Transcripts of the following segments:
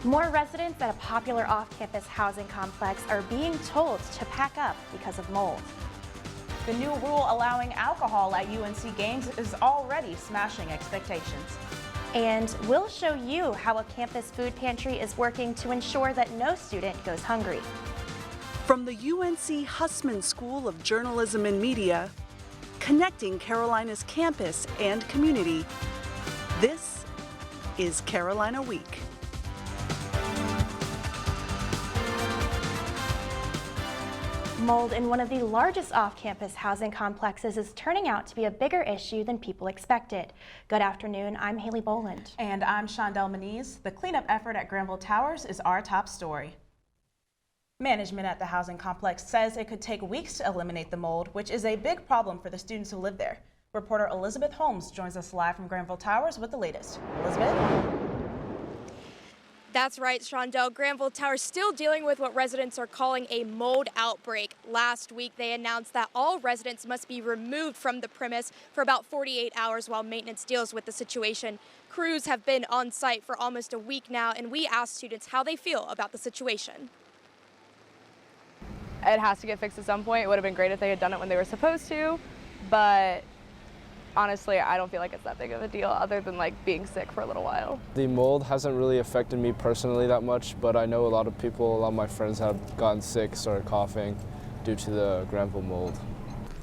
More residents at a popular off-campus housing complex are being told to pack up because of mold. The new rule allowing alcohol at UNC games is already smashing expectations. And we'll show you how a campus food pantry is working to ensure that no student goes hungry. From the UNC Hussman School of Journalism and Media, connecting Carolina's campus and community, this is Carolina Week. Mold in one of the largest off-campus housing complexes is turning out to be a bigger issue than people expected. Good afternoon, I'm Haley Boland. And I'm Shondell Moniz. The cleanup effort at Granville Towers is our top story. Management at the housing complex says it could take weeks to eliminate the mold, which is a big problem for the students who live there. Reporter Elizabeth Holmes joins us live from Granville Towers with the latest. Elizabeth? That's right, Shondell. Granville Towers still dealing with what residents are calling a mold outbreak. Last week, they announced that all residents must be removed from the premise for about 48 hours while maintenance deals with the situation. Crews have been on site for almost a week now, and we asked students how they feel about the situation. It has to get fixed at some point. It would have been great if they had done it when they were supposed to, but honestly, I don't feel like it's that big of a deal other than like being sick for a little while. The mold hasn't really affected me personally that much, but I know a lot of my friends have gotten sick, started coughing due to the Granville mold.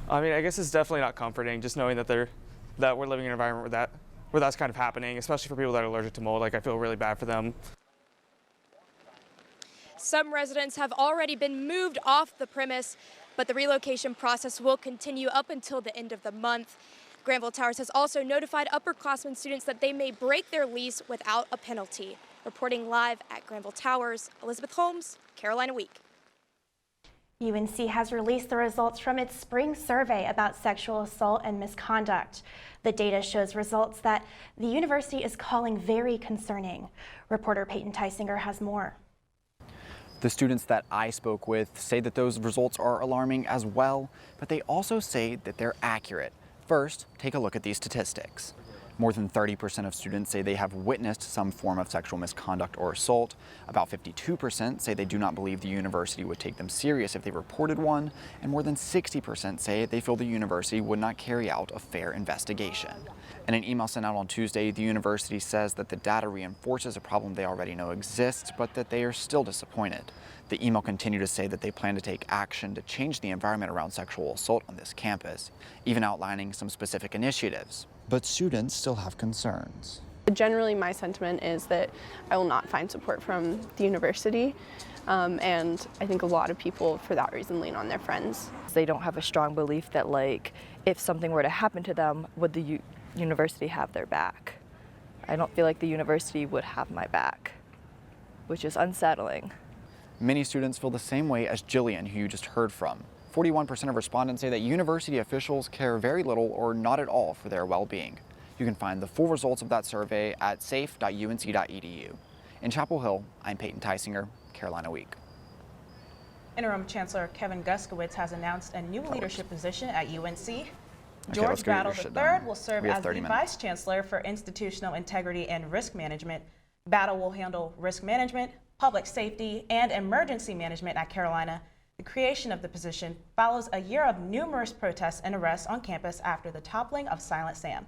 I mean, I guess it's definitely not comforting just knowing that we're living in an environment where that's kind of happening, especially for people that are allergic to mold. Like, I feel really bad for them. Some residents have already been moved off the premise, but the relocation process will continue up until the end of the month. Granville Towers has also notified upperclassmen students that they may break their lease without a penalty. Reporting live at Granville Towers, Elizabeth Holmes, Carolina Week. UNC has released the results from its spring survey about sexual assault and misconduct. The data shows results that the university is calling very concerning. Reporter Peyton Tysinger has more. The students that I spoke with say that those results are alarming as well, but they also say that they're accurate. First, take a look at these statistics. More than 30% of students say they have witnessed some form of sexual misconduct or assault. About 52% say they do not believe the university would take them serious if they reported one. And more than 60% say they feel the university would not carry out a fair investigation. In an email sent out on Tuesday, the university says that the data reinforces a problem they already know exists, but that they are still disappointed. The email continued to say that they plan to take action to change the environment around sexual assault on this campus, even outlining some specific initiatives. But students still have concerns. Generally, my sentiment is that I will not find support from the university, and I think a lot of people, for that reason, lean on their friends. They don't have a strong belief that, like, if something were to happen to them, would the university have their back? I don't feel like the university would have my back, which is unsettling. Many students feel the same way as Jillian, who you just heard from. 41% of respondents say that university officials care very little or not at all for their well-being. You can find the full results of that survey at safe.unc.edu. In Chapel Hill, I'm Peyton Tysinger, Carolina Week. Interim Chancellor Kevin Guskiewicz has announced a new leadership position at UNC. George Battle III will serve as the Vice Chancellor for Institutional Integrity and Risk Management. Battle will handle risk management, public safety, and emergency management at Carolina. The creation of the position follows a year of numerous protests and arrests on campus after the toppling of Silent Sam.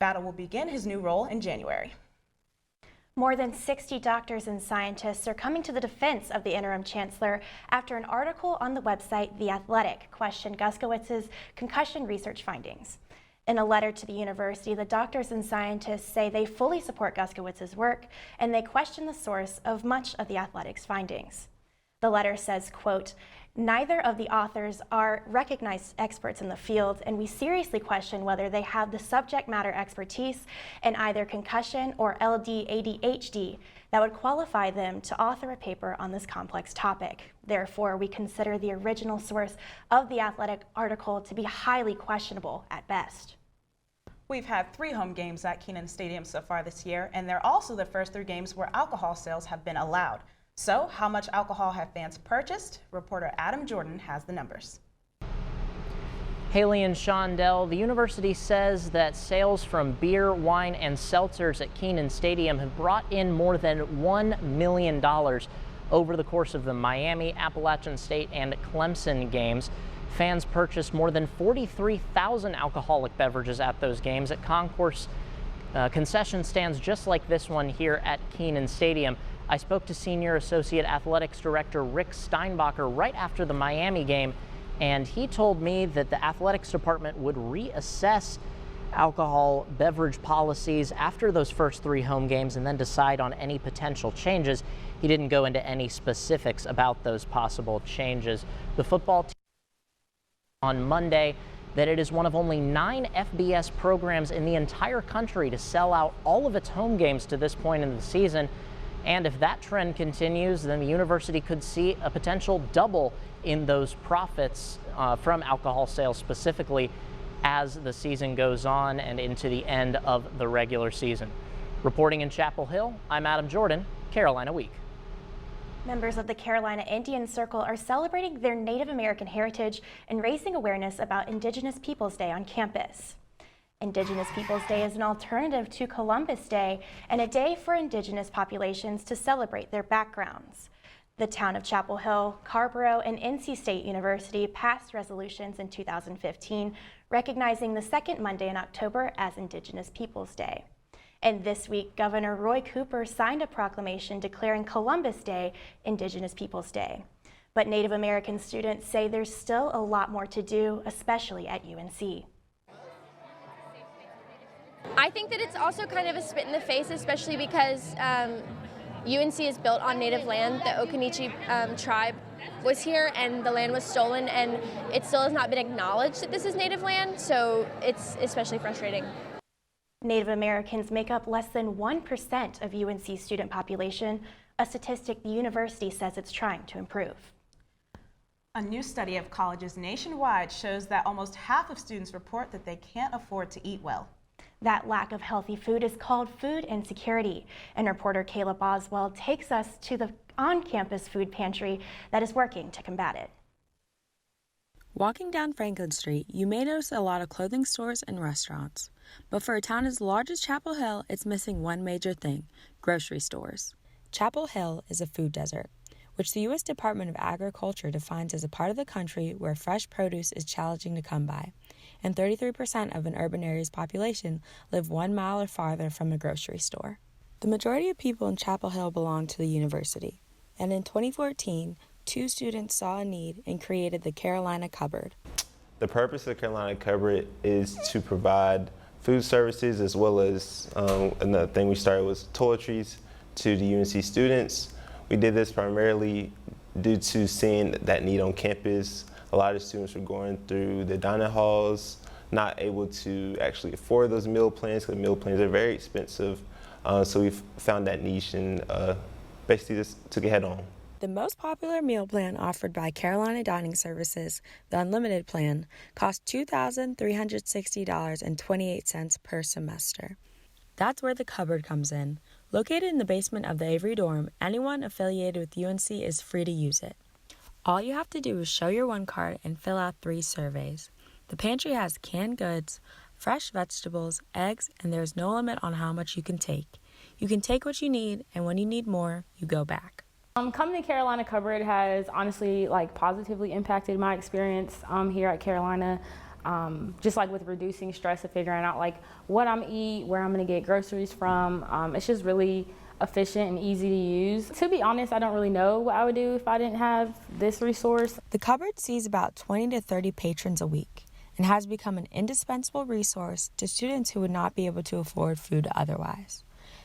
Battle will begin his new role in January. More than 60 doctors and scientists are coming to the defense of the interim chancellor after an article on the website The Athletic questioned Guskiewicz's concussion research findings. In a letter to the university, the doctors and scientists say they fully support Guskiewicz's work, and they question the source of much of the Athletic's findings. The letter says, quote, "Neither of the authors are recognized experts in the field, and we seriously question whether they have the subject matter expertise in either concussion or LD-ADHD that would qualify them to author a paper on this complex topic. Therefore, we consider the original source of the Athletic article to be highly questionable at best." We've had 3 home games at Kenan Stadium so far this year, and they're also the first 3 games where alcohol sales have been allowed. So, how much alcohol have fans purchased? Reporter Adam Jordan has the numbers. Haley and Shondell, the university says that sales from beer, wine, and seltzers at Kenan Stadium have brought in more than $1 million over the course of the Miami, Appalachian State, and Clemson games. Fans purchased more than 43,000 alcoholic beverages at those games at concourse concession stands just like this one here at Kenan Stadium. I spoke to Senior Associate Athletics Director Rick Steinbacher right after the Miami game, and he told me that the athletics department would reassess alcohol beverage policies after those first 3 home games and then decide on any potential changes. He didn't go into any specifics about those possible changes. The football team on Monday that it is one of only 9 FBS programs in the entire country to sell out all of its home games to this point in the season. And if that trend continues, then the university could see a potential double in those profits from alcohol sales specifically as the season goes on and into the end of the regular season. Reporting in Chapel Hill, I'm Adam Jordan, Carolina Week. Members of the Carolina Indian Circle are celebrating their Native American heritage and raising awareness about Indigenous Peoples Day on campus. Indigenous Peoples Day is an alternative to Columbus Day and a day for Indigenous populations to celebrate their backgrounds. The town of Chapel Hill, Carrboro, and NC State University passed resolutions in 2015 recognizing the second Monday in October as Indigenous Peoples Day. And this week, Governor Roy Cooper signed a proclamation declaring Columbus Day Indigenous Peoples Day. But Native American students say there's still a lot more to do, especially at UNC. I think that it's also kind of a spit in the face, especially because UNC is built on native land. The Occaneechi tribe was here and the land was stolen, and it still has not been acknowledged that this is native land, so it's especially frustrating. Native Americans make up less than 1% of UNC's student population, a statistic the university says it's trying to improve. A new study of colleges nationwide shows that almost half of students report that they can't afford to eat well. That lack of healthy food is called food insecurity, and reporter Caleb Oswald takes us to the on-campus food pantry that is working to combat it. Walking down Franklin Street, you may notice a lot of clothing stores and restaurants. But for a town as large as Chapel Hill, it's missing one major thing: grocery stores. Chapel Hill is a food desert, which the U.S. Department of Agriculture defines as a part of the country where fresh produce is challenging to come by, and 33% of an urban area's population live 1 mile or farther from a grocery store. The majority of people in Chapel Hill belong to the university, and in 2014, 2 students saw a need and created the Carolina Cupboard. The purpose of the Carolina Cupboard is to provide food services, as well as another thing we started was toiletries to the UNC students. We did this primarily due to seeing that need on campus. A lot of students were going through the dining halls, not able to actually afford those meal plans, because meal plans are very expensive. So we found that niche and basically just took it head on. The most popular meal plan offered by Carolina Dining Services, the Unlimited Plan, costs $2,360.28 per semester. That's where the cupboard comes in. Located in the basement of the Avery dorm, anyone affiliated with UNC is free to use it. All you have to do is show your one card and fill out 3 surveys. The pantry has canned goods, fresh vegetables, eggs, and there's no limit on how much you can take. You can take what you need, and when you need more, you go back. Coming to Carolina Cupboard has honestly positively impacted my experience here at Carolina. Just with reducing stress of figuring out what I'm eat, where I'm gonna get groceries from. It's just really efficient and easy to use. To be honest, I don't really know what I would do if I didn't have this resource. The Cupboard sees about 20 to 30 patrons a week and has become an indispensable resource to students who would not be able to afford food otherwise.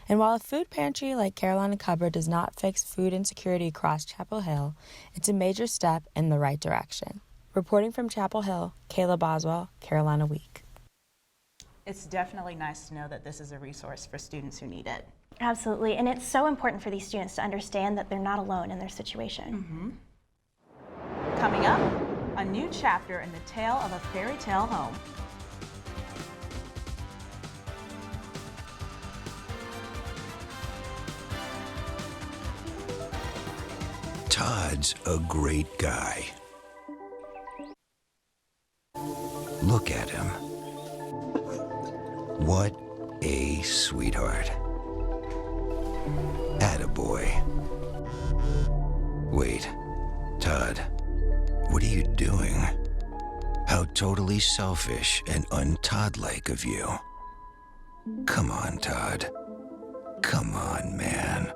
And while a food pantry like Carolina Cupboard does not fix food insecurity across Chapel Hill, it's a major step in the right direction. Reporting from Chapel Hill, Caleb Oswald, Carolina Week. It's definitely nice to know that this is a resource for students who need it. Absolutely, and it's so important for these students to understand that they're not alone in their situation. Coming up, a new chapter in the tale of a fairy tale home. Todd's a great guy. Look at him. What a sweetheart. Attaboy. Wait, Todd, what are you doing? How totally selfish and un-Todd-like of you. Come on, Todd. Come on, man.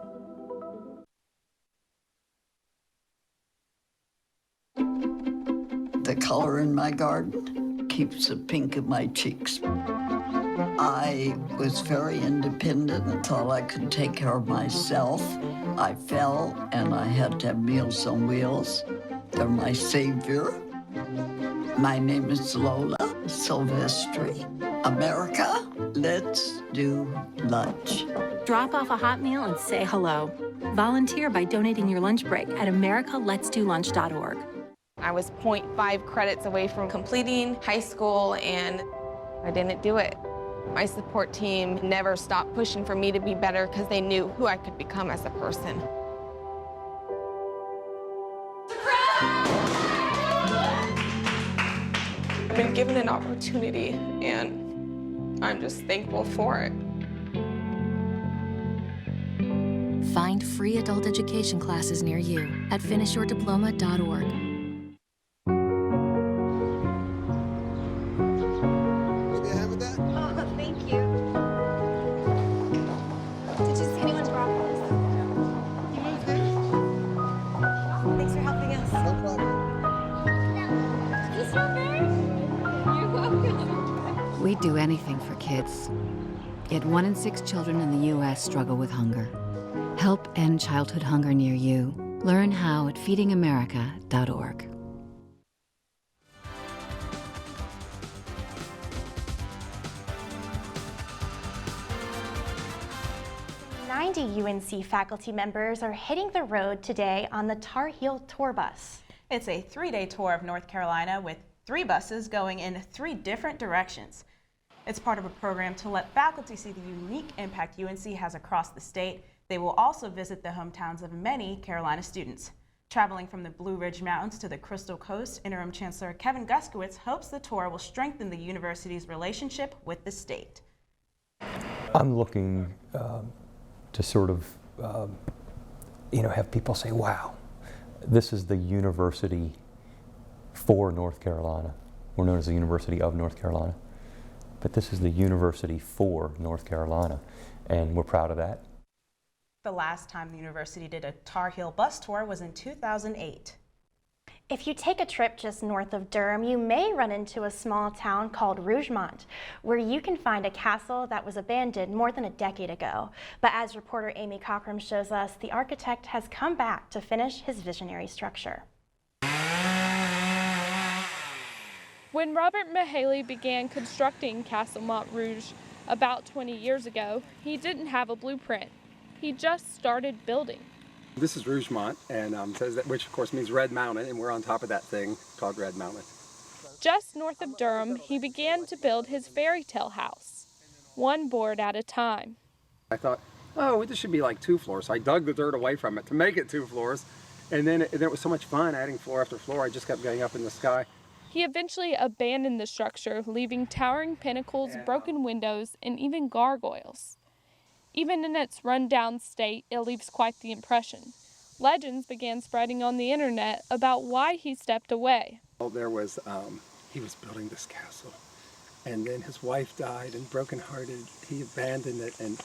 The color in my garden keeps the pink in my cheeks. I was very independent and thought I could take care of myself. I fell and I had to have Meals on Wheels. They're my savior. My name is Lola Silvestri. America, let's do lunch. Drop off a hot meal and say hello. Volunteer by donating your lunch break at americaletsdolunch.org. I was 0.5 credits away from completing high school, and I didn't do it. My support team never stopped pushing for me to be better because they knew who I could become as a person. I've been given an opportunity, and I'm just thankful for it. Find free adult education classes near you at finishyourdiploma.org. We'd do anything for kids. Yet 1 in 6 children in the U.S. struggle with hunger. Help end childhood hunger near you. Learn how at feedingamerica.org. UNC faculty members are hitting the road today on the Tar Heel Tour Bus. It's a 3-day tour of North Carolina with 3 buses going in 3 different directions. It's part of a program to let faculty see the unique impact UNC has across the state. They will also visit the hometowns of many Carolina students. Traveling from the Blue Ridge Mountains to the Crystal Coast, Interim Chancellor Kevin Guskiewicz hopes the tour will strengthen the university's relationship with the state. I'm looking to sort of, have people say, wow, this is the university for North Carolina. We're known as the University of North Carolina, but this is the university for North Carolina, and we're proud of that. The last time the university did a Tar Heel bus tour was in 2008. If you take a trip just north of Durham, you may run into a small town called Rougemont, where you can find a castle that was abandoned more than a decade ago. But as reporter Amy Cockrum shows us, the architect has come back to finish his visionary structure. When Robert Mahaley began constructing Castle Montrouge about 20 years ago, he didn't have a blueprint. He just started building. This is Rougemont, and says that, which of course means Red Mountain, and we're on top of that thing called Red Mountain. Just north of Durham, he began to build his fairy tale house, 1 board at a time. I thought, oh, this should be like 2 floors. So I dug the dirt away from it to make it 2 floors, and then it was so much fun adding floor after floor. I just kept going up in the sky. He eventually abandoned the structure, leaving towering pinnacles, broken windows, and even gargoyles. Even in its run-down state, it leaves quite the impression. Legends began spreading on the internet about why he stepped away. Well, there was, he was building this castle, and then his wife died, and brokenhearted, he abandoned it, and,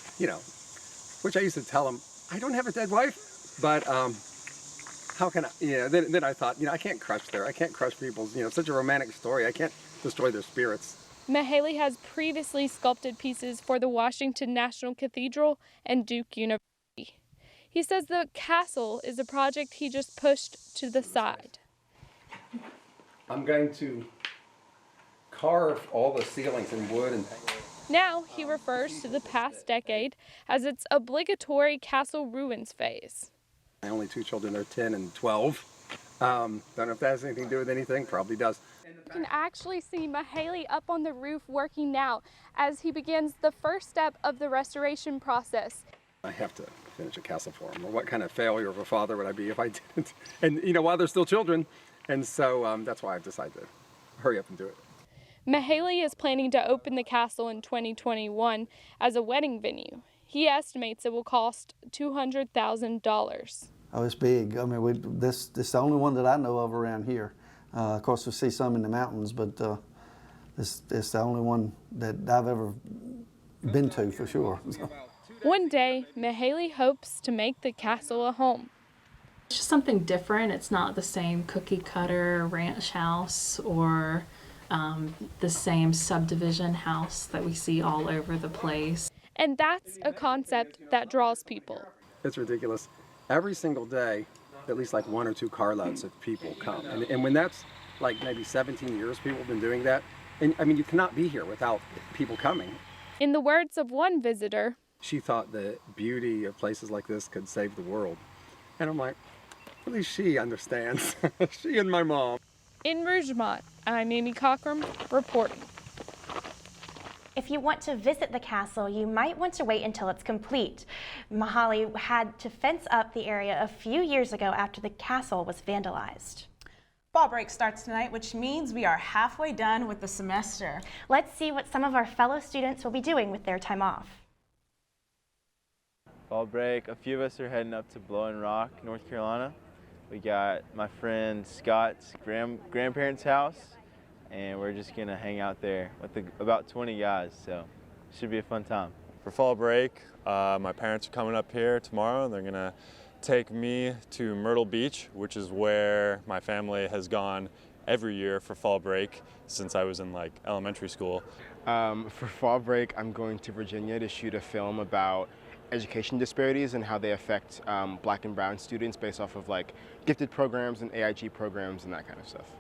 which I used to tell him, I don't have a dead wife, but how can I, then I thought, I can't crush I can't crush people's, such a romantic story, I can't destroy their spirits. Mahaley has previously sculpted pieces for the Washington National Cathedral and Duke University. He says the castle is a project he just pushed to the side. I'm going to carve all the ceilings in wood and Now he refers to the past decade as its obligatory castle ruins phase. My only 2 children are 10 and 12. Don't know if that has anything to do with anything, probably does. You can actually see Mahaley up on the roof working now as he begins the first step of the restoration process. I have to finish a castle for him, or what kind of failure of a father would I be if I didn't? And while they're still children, and so that's why I've decided to hurry up and do it. Mahaley is planning to open the castle in 2021 as a wedding venue. He estimates it will cost $200,000. Oh, it's big. I mean, this is the only one that I know of around here. Of course, we see some in the mountains, but it's the only one that I've ever been to for sure. One day, Mahaley hopes to make the castle a home. It's just something different. It's not the same cookie cutter ranch house or the same subdivision house that we see all over the place. And that's a concept that draws people. It's ridiculous. Every single day, at least like 1 or 2 carloads of people come. And when that's like maybe 17 years people have been doing that, and I mean, you cannot be here without people coming. In the words of one visitor, she thought the beauty of places like this could save the world. And I'm like, at least she understands. She and my mom. In Rougemont, I'm Amy Cockrum reporting. If you want to visit the castle, you might want to wait until it's complete. Mahaley had to fence up the area a few years ago after the castle was vandalized. Fall break starts tonight, which means we are halfway done with the semester. Let's see what some of our fellow students will be doing with their time off. Fall break, a few of us are heading up to Blowing Rock, North Carolina. We got my friend Scott's grandparents' house, and we're just gonna hang out there with about 20 guys, so it should be a fun time. For fall break, my parents are coming up here tomorrow, and they're gonna take me to Myrtle Beach, which is where my family has gone every year for fall break since I was in like elementary school. For fall break, I'm going to Virginia to shoot a film about education disparities and how they affect Black and brown students based off of like gifted programs and AIG programs and that kind of stuff.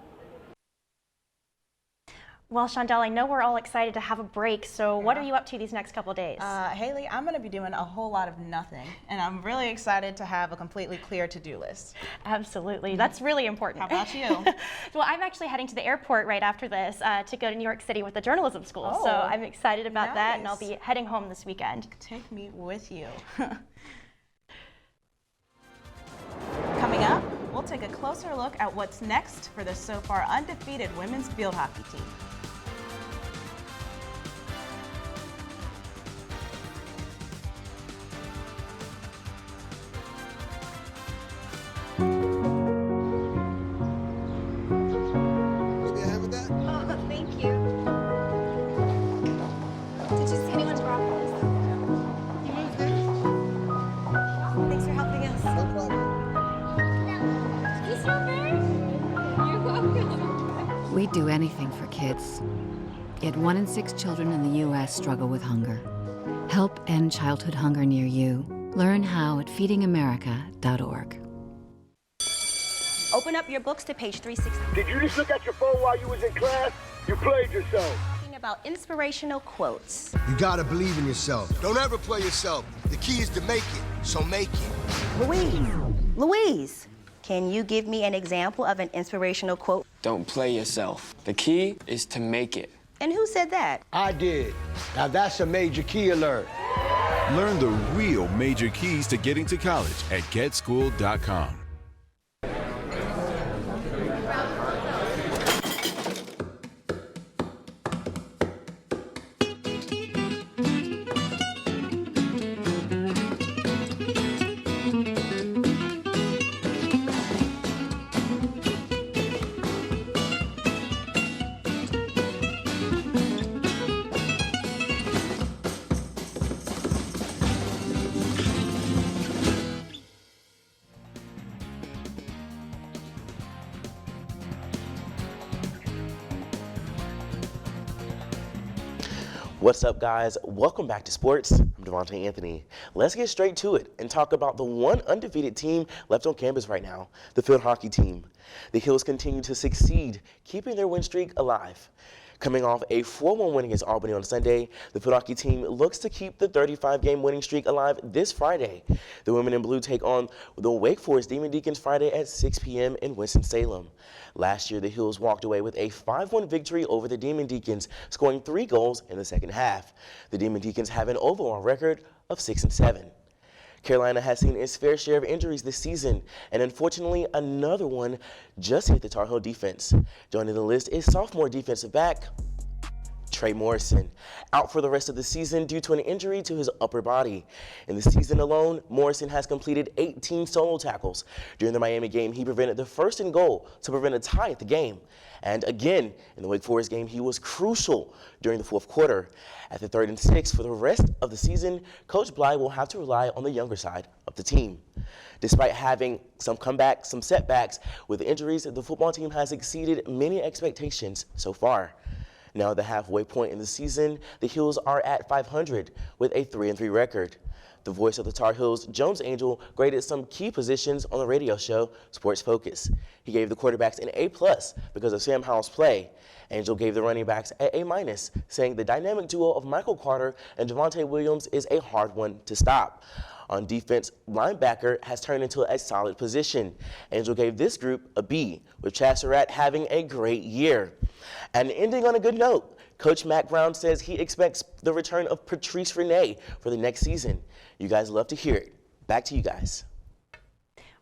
Well, Shondell, I know we're all excited to have a break, so what are you up to these next couple of days? Haley, I'm going to be doing a whole lot of nothing, and I'm really excited to have a completely clear to-do list. Absolutely. That's really important. How about you? Well, I'm actually heading to the airport right after this to go to New York City with the journalism school, so I'm excited about that, and I'll be heading home this weekend. Take me with you. Coming up, we'll take a closer look at what's next for the so far undefeated women's field hockey team. We'd do anything for kids. Yet 1 in 6 children in the U.S. struggle with hunger. Help end childhood hunger near you. Learn how at feedingamerica.org. Open up your books to page 360. Did you just look at your phone while you was in class? You played yourself. Talking about inspirational quotes. You gotta believe in yourself. Don't ever play yourself. The key is to make it, so make it. Louise, can you give me an example of an inspirational quote? Don't play yourself. The key is to make it. And who said that? I did. Now that's a major key alert. Learn the real major keys to getting to college at getschool.com. What's up, guys? Welcome back to sports. I'm Devontae Anthony. Let's get straight to it and talk about the one undefeated team left on campus right now, the field hockey team. The Heels continue to succeed, keeping their win streak alive. Coming off a 4-1 win against Albany on Sunday, the field hockey team looks to keep the 35-game winning streak alive this Friday. The women in blue take on the Wake Forest Demon Deacons Friday at 6 p.m. in Winston-Salem. Last year, the Heels walked away with a 5-1 victory over the Demon Deacons, scoring 3 goals in the second half. The Demon Deacons have an overall record of 6-7. Carolina has seen its fair share of injuries this season, and unfortunately, another one just hit the Tar Heel defense. Joining the list is sophomore defensive back Trey Morrison, out for the rest of the season due to an injury to his upper body. In the season alone, Morrison has completed 18 solo tackles. During the Miami game, he prevented the first and goal to prevent a tie at the game. And again, in the Wake Forest game, he was crucial during the fourth quarter. At the 3rd and 6 for the rest of the season, Coach Bly will have to rely on the younger side of the team. Despite having some comebacks, some setbacks with injuries, the football team has exceeded many expectations so far. Now at the halfway point in the season, the Heels are at 500 with a 3-3 record. The voice of the Tar Heels, Jones Angell, graded some key positions on the radio show Sports Focus. He gave the quarterbacks an A+ because of Sam Howell's play. Angell gave the running backs an A-, saying the dynamic duo of Michael Carter and Javonte Williams is a hard one to stop. On defense, linebacker has turned into a solid position. Angell gave this group a B, with Chaz Surratt having a great year. And ending on a good note, Coach Mack Brown says he expects the return of Patrice Renee for the next season. You guys love to hear it. Back to you guys.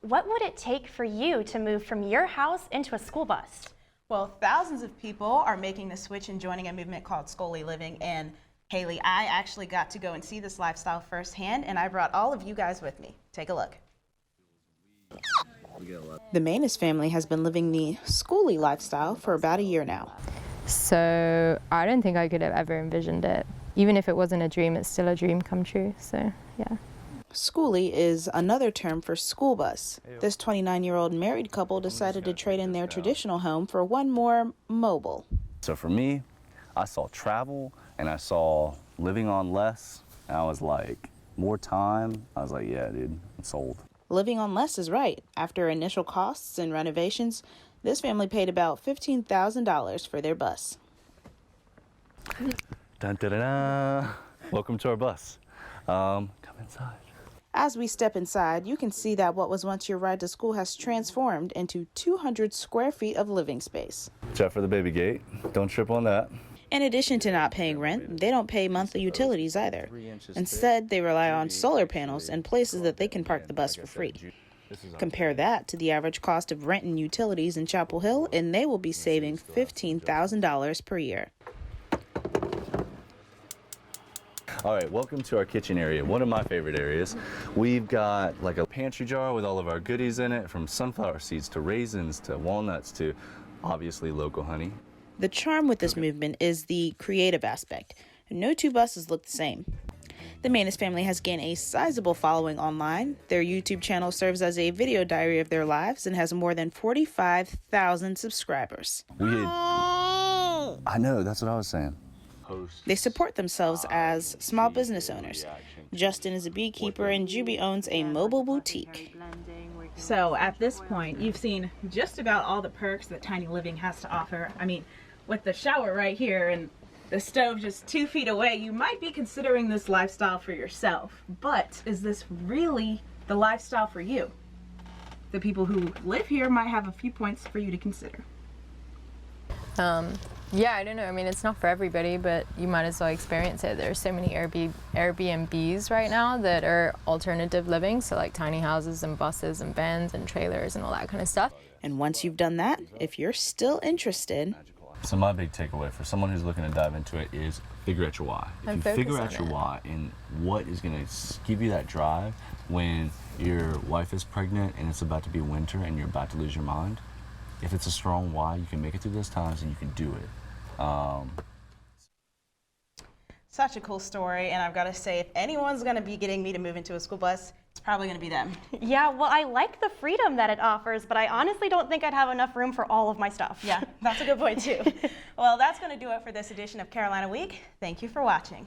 What would it take for you to move from your house into a school bus? Well, thousands of people are making the switch and joining a movement called Scully Living. And Haley, I actually got to go and see this lifestyle firsthand, and I brought all of you guys with me. Take a look. The Manus family has been living the schooly lifestyle for about a year now. So I don't think I could have ever envisioned it. Even if it wasn't a dream, it's still a dream come true. So, yeah. Schooly is another term for school bus. This 29-year-old married couple decided to trade in their traditional home for one more mobile. So for me, I saw travel and I saw living on less, and I was like, more time? I was like, yeah, dude, I'm sold. Living on less is right. After initial costs and renovations, this family paid about $15,000 for their bus. Dun, da, da, da. Welcome to our bus. Come inside. As we step inside, you can see that what was once your ride to school has transformed into 200 square feet of living space. Watch out for the baby gate. Don't trip on that. In addition to not paying rent, they don't pay monthly utilities either. Instead, they rely on solar panels and places that they can park the bus for free. Compare that to the average cost of rent and utilities in Chapel Hill, and they will be saving $15,000 per year. All right, welcome to our kitchen area, one of my favorite areas. We've got like a pantry jar with all of our goodies in it, from sunflower seeds to raisins to walnuts to obviously local honey. The charm with this movement is the creative aspect. No two buses look the same. The Manus family has gained a sizable following online. Their YouTube channel serves as a video diary of their lives and has more than 45,000 subscribers. I know, that's what I was saying. They support themselves as small business owners. Justin is a beekeeper and Juby owns a mobile boutique. So at this point, you've seen just about all the perks that Tiny Living has to offer. I mean, with the shower right here and the stove just 2 feet away, you might be considering this lifestyle for yourself. But is this really the lifestyle for you? The people who live here might have a few points for you to consider. Yeah, I don't know. I mean, it's not for everybody, but you might as well experience it. There's so many Airbnbs right now that are alternative living, so like tiny houses and buses and vans and trailers and all that kind of stuff. And once you've done that, if you're still interested... So my big takeaway for someone who's looking to dive into it is figure out your why. If you figure out your why and what is going to give you that drive when your wife is pregnant and it's about to be winter and you're about to lose your mind, if it's a strong why, you can make it through those times and you can do it. Such a cool story, and I've got to say, if anyone's going to be getting me to move into a school bus, it's probably going to be them. Yeah, well, I like the freedom that it offers, but I honestly don't think I'd have enough room for all of my stuff. Yeah, that's a good point too. Well, that's going to do it for this edition of Carolina Week. Thank you for watching.